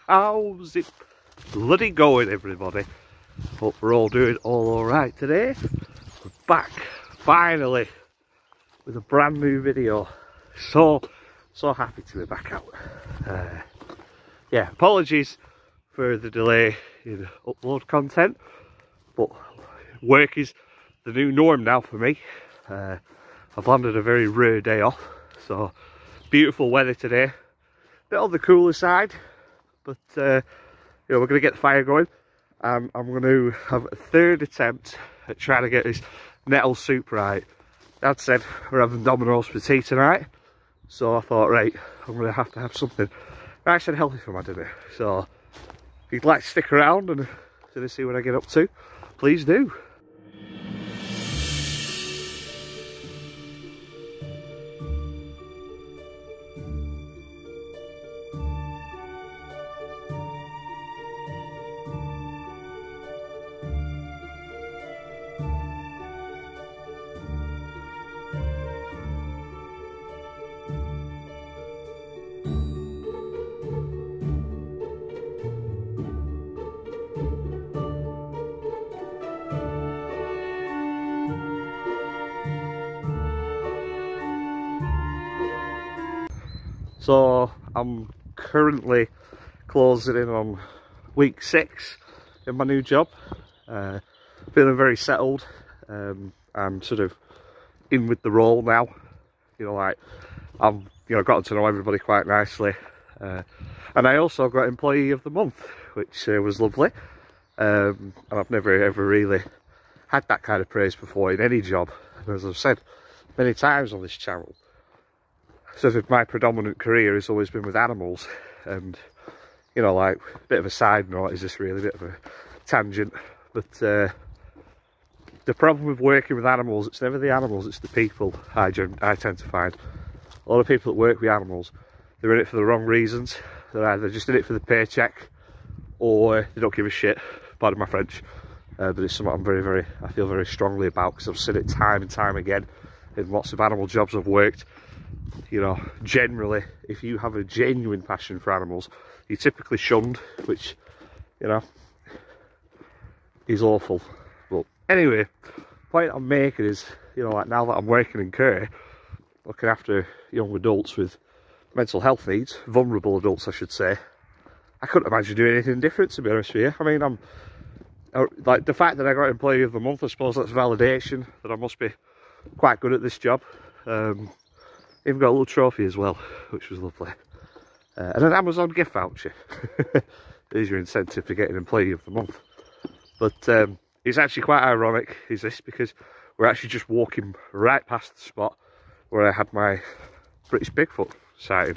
How's it bloody going, everybody? Hope we're all doing alright today. We're back, finally, with a brand new video. So happy to be back out. Yeah, apologies for the delay in upload content, but work is the new norm now for me. I've landed a very rare day off, so beautiful weather today. Bit on the cooler side, but you know, we're going to get the fire going. I'm going to have a third attempt at trying to get this nettle soup right. Dad said we're having Domino's for tea tonight, so I thought, right, I'm going to have something nice and healthy for my dinner. So if you'd like to stick around and to see what I get up to, please do. So I'm currently closing in on week 6 in my new job. Feeling very settled. I'm sort of in with the role now. You know, like I've gotten to know everybody quite nicely, and I also got Employee of the Month, which was lovely. And I've never ever really had that kind of praise before in any job. And as I've said many times on this channel, sort of my predominant career has always been with animals, and you know, like a bit of a side note, is this really a bit of a tangent, but the problem with working with animals, it's never the animals, it's the people. I tend to find a lot of people that work with animals, they're in it for the wrong reasons. They're either just in it for the paycheck, or they don't give a shit, pardon my French, but it's something I feel very strongly about, because I've seen it time and time again in lots of animal jobs I've worked. You know, generally, if you have a genuine passion for animals, you're typically shunned, which, you know, is awful. But anyway, the point I'm making is, you know, like now that I'm working in care, looking after young adults with mental health needs, vulnerable adults I should say, I couldn't imagine doing anything different, to be honest with you. I mean, like the fact that I got Employee of the Month, I suppose that's validation that I must be quite good at this job. Even got a little trophy as well, which was lovely. And an Amazon gift voucher. There's your incentive for getting Employee of the Month. But it's actually quite ironic, is this, because we're actually just walking right past the spot where I had my British Bigfoot sighting.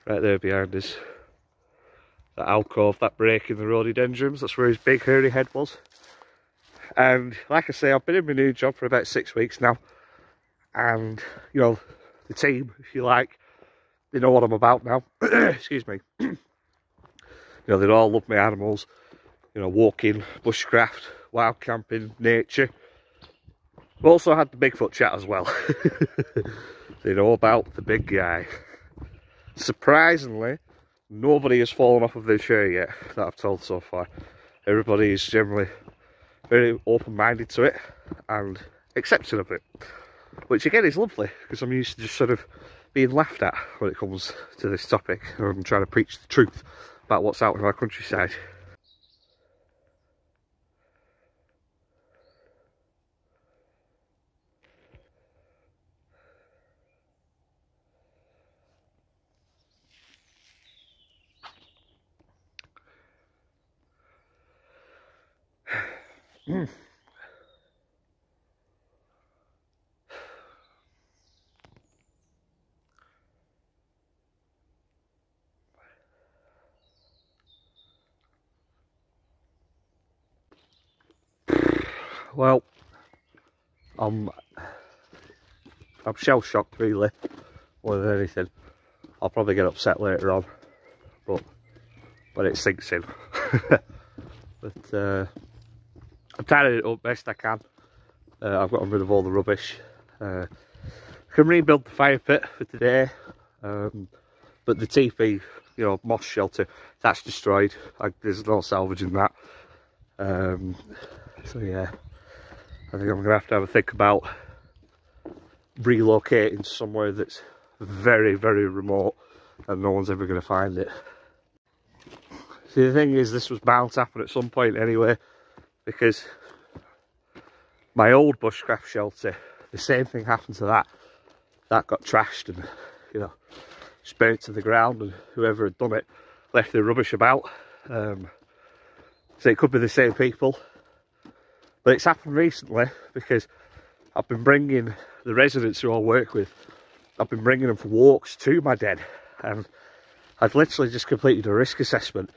Right there behind us. That alcove, that break in the rhododendrons, that's where his big hairy head was. And like I say, I've been in my new job for about 6 weeks now. And, you know, the team, if you like, they know what I'm about now. Excuse me. You know, they all love my animals. You know, walking, bushcraft, wild camping, nature. We also had the Bigfoot chat as well. They know about the big guy. Surprisingly, nobody has fallen off of their chair yet, that I've told so far. Everybody is generally very open-minded to it and accepting of it. Which again is lovely, because I'm used to just sort of being laughed at when it comes to this topic. I'm trying to preach the truth about what's out in our countryside. Well, I'm shell shocked really, more than anything. I'll probably get upset later on, but when it sinks in. But I'm tidying it up best I can. I've gotten rid of all the rubbish. I can rebuild the fire pit for today. But the teepee, you know, moss shelter, that's destroyed. There's no salvaging that. So yeah, I think I'm gonna have to a think about relocating somewhere that's very, very remote and no one's ever gonna find it. See, the thing is, this was bound to happen at some point anyway, because my old bushcraft shelter, the same thing happened to that. That got trashed and, you know, burnt to the ground, and whoever had done it left their rubbish about. So it could be the same people. But it's happened recently because I've been bringing the residents who I work with, I've been bringing them for walks to my den. And I've literally just completed a risk assessment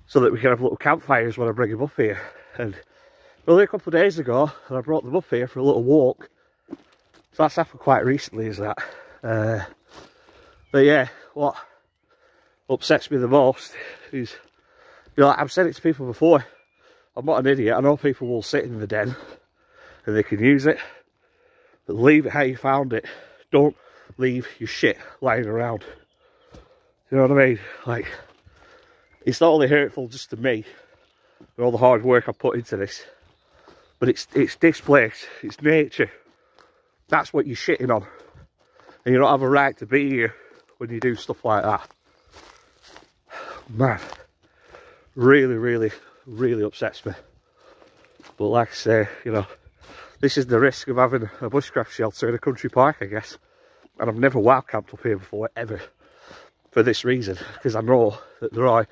so that we can have little campfires when I bring them up here. And only a couple of days ago, I brought them up here for a little walk. So that's happened quite recently, is that. But yeah, what upsets me the most is, you know, I've said it to people before, I'm not an idiot. I know people will sit in the den and they can use it, but leave it how you found it. Don't leave your shit lying around. You know what I mean? Like, it's not only hurtful just to me and all the hard work I put into this, but it's this place, it's nature. That's what you're shitting on. And you don't have a right to be here when you do stuff like that. Man, really, really, really upsets me. But like I say, you know, this is the risk of having a bushcraft shelter in a country park, I guess. And I've never wild camped up here before, ever. For this reason, because I know that there are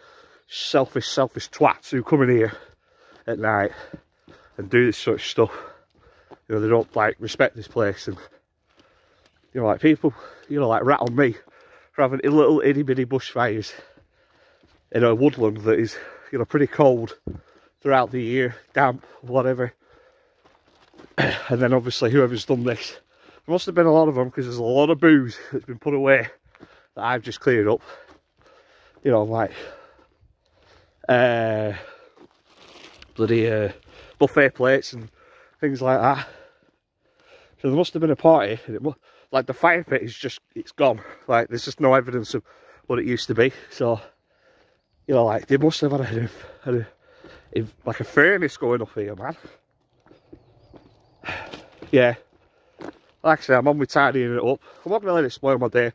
selfish twats who come in here at night and do this sort of stuff. You know, they don't like respect this place, and you know, like people, you know, like rat on me for having little itty bitty bushfires in a woodland that is, you know, pretty cold throughout the year, damp, whatever. And then obviously whoever's done this, there must have been a lot of them, because there's a lot of booze that's been put away that I've just cleared up. You know, like bloody buffet plates and things like that. So there must have been a party, and it must, like, the fire pit is just, it's gone. Like, there's just no evidence of what it used to be. So, you know, like, they must have had like a furnace going up here, man. Yeah, like I say, I'm on with tidying it up. I'm not going to let it spoil my day.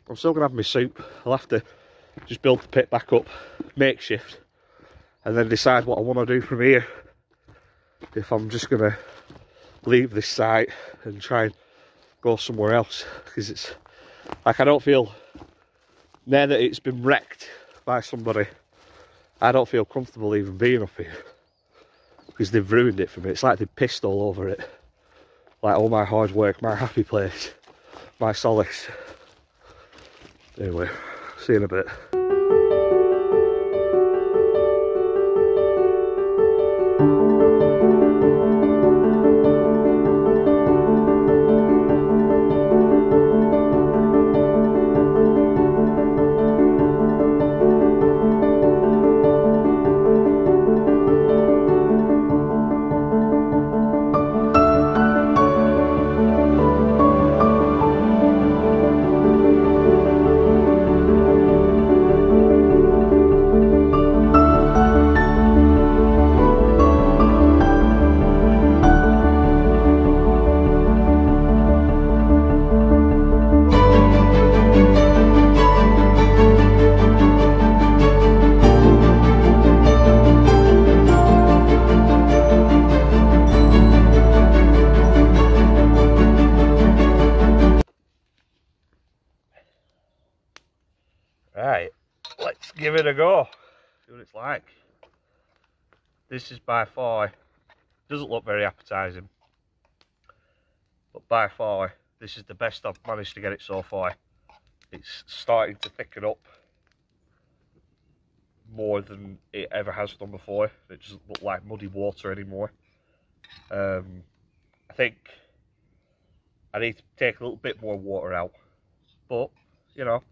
I'm still going to have my soup. I'll have to just build the pit back up, makeshift, and then decide what I want to do from here. If I'm just going to leave this site and try and go somewhere else, because it's like, I don't feel, now that it's been wrecked by somebody, I don't feel comfortable even being up here, because they've ruined it for me. It's like they've pissed all over it, like all my hard work, my happy place, my solace. Anyway, see you in a bit. Right, let's give it a go, see what it's like. This is by far, doesn't look very appetizing, but by far this is the best I've managed to get it so far. It's starting to thicken up more than it ever has done before. It doesn't look like muddy water anymore. I think I need to take a little bit more water out, but you know,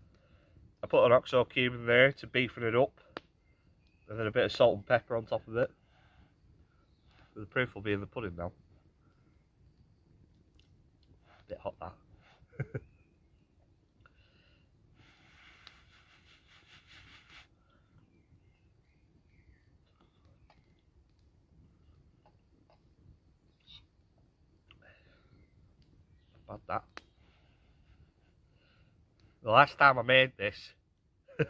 I put an oxo cube in there to beefen it up, and then a bit of salt and pepper on top of it. The proof will be in the pudding now. Bit hot that. bad that. The last time I made this,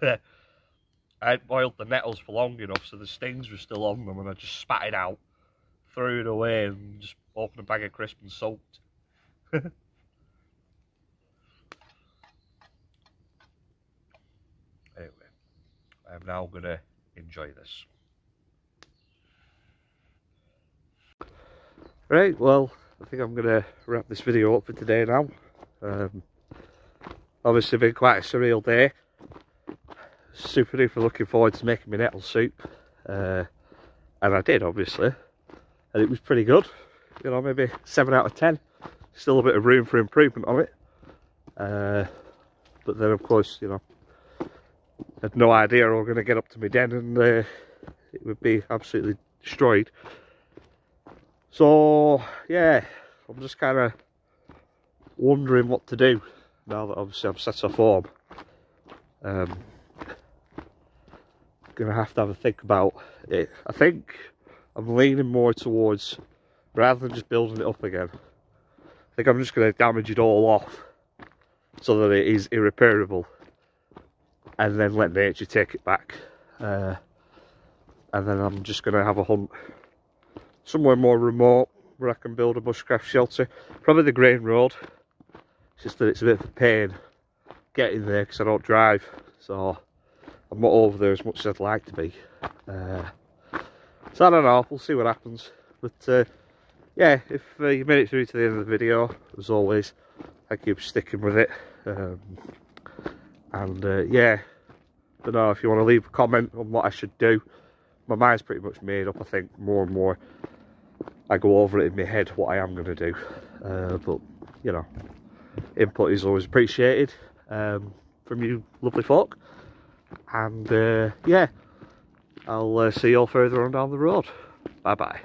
I had boiled the nettles for long enough so the stings were still on them, and I just spat it out, threw it away, and just opened a bag of crisps and soaked. Anyway, I'm now going to enjoy this. Right, well, I think I'm going to wrap this video up for today now. Obviously been quite a surreal day. Super duper looking forward to making my nettle soup. And I did, obviously. And it was pretty good. You know, maybe 7 out of 10. Still a bit of room for improvement on it. But then, of course, you know, I had no idea I was going to get up to my den and it would be absolutely destroyed. So, yeah, I'm just kind of wondering what to do now that obviously I'm set off home. Gonna have to have a think about it. I think I'm leaning more towards, rather than just building it up again, I think I'm just going to damage it all off so that it is irreparable, and then let nature take it back. And then I'm just going to have a hunt somewhere more remote where I can build a bushcraft shelter. Probably the Grain Road. It's just that it's a bit of a pain getting there because I don't drive, so I'm not over there as much as I'd like to be. So I don't know, we'll see what happens. But yeah, if you made it through to the end of the video, as always, thank you for sticking with it. Yeah, I don't know if you want to leave a comment on what I should do. My mind's pretty much made up. I think more and more I go over it in my head what I am going to do. But, you know, input is always appreciated from you lovely folk. And yeah, I'll see you all further on down the road. Bye bye.